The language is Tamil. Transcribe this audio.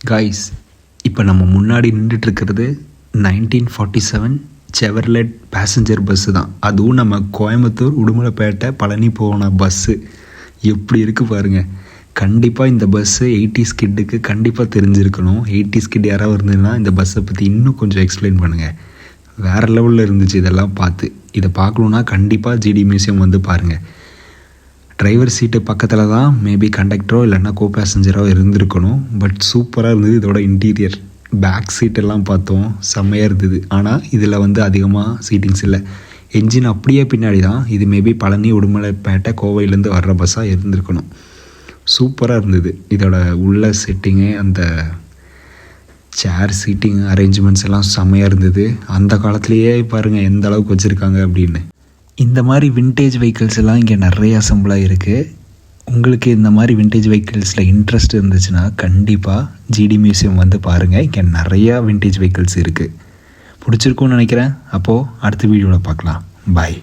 காய்ஸ், இப்போ நம்ம முன்னாடி நின்றுட்டுருக்கிறது 1947 செவர்லெட் பேசஞ்சர் பஸ்ஸு தான். அதுவும் நம்ம கோயம்புத்தூர் உடுமலைப்பேட்டை பழனி போன பஸ்ஸு. எப்படி இருக்குது பாருங்கள். கண்டிப்பாக இந்த பஸ்ஸு 80s கிட்டுக்கு கண்டிப்பாக தெரிஞ்சிருக்கணும். 80s கிட் யாராவது இருந்ததுன்னா இந்த பஸ்ஸை பற்றி இன்னும் கொஞ்சம் எக்ஸ்பிளைன் பண்ணுங்கள். வேறு லெவலில் இருந்துச்சு இதெல்லாம் பார்த்து. இதை பார்க்கணுன்னா கண்டிப்பாக ஜிடி மியூசியம் வந்து பாருங்கள். டிரைவர் சீட்டு பக்கத்தில் தான் மேபி கண்டக்டரோ இல்லைன்னா கோ பேசஞ்சரோ இருந்திருக்கணும். பட் சூப்பராக இருந்தது. இதோட இன்டீரியர் பேக் சீட்டெல்லாம் பார்த்தோம், செம்மையாக இருந்தது. ஆனால் இதில் வந்து அதிகமாக சீட்டிங்ஸ் இல்லை. என்ஜின் அப்படியே பின்னாடி தான். இது மேபி பழனி உடுமலைப்பேட்டை கோவையிலேருந்து வர்ற பஸ்ஸாக இருந்திருக்கணும். சூப்பராக இருந்தது. இதோட உள்ள செட்டிங்கு, அந்த சேர் சீட்டிங் அரேஞ்ச்மெண்ட்ஸ் எல்லாம் செம்மையாக இருந்தது. அந்த காலத்துலேயே பாருங்கள் எந்த அளவுக்கு வச்சுருக்காங்க அப்படின்னு. இந்த மாதிரி விண்டேஜ் வெஹிக்கிள்ஸ் எல்லாம் இங்கே நிறைய அசம்பிளாக இருக்குது. உங்களுக்கு இந்த மாதிரி விண்டேஜ் வெஹிக்கிள்ஸில் இன்ட்ரெஸ்ட் இருந்துச்சுன்னா கண்டிப்பாக ஜிடி மியூசியம் வந்து பாருங்கள். இங்கே நிறையா விண்டேஜ் வெஹிக்கிள்ஸ் இருக்குது. பிடிச்சிருக்குன்னு நினைக்கிறேன். அப்போது அடுத்த வீடியோவில் பார்க்கலாம். பாய்.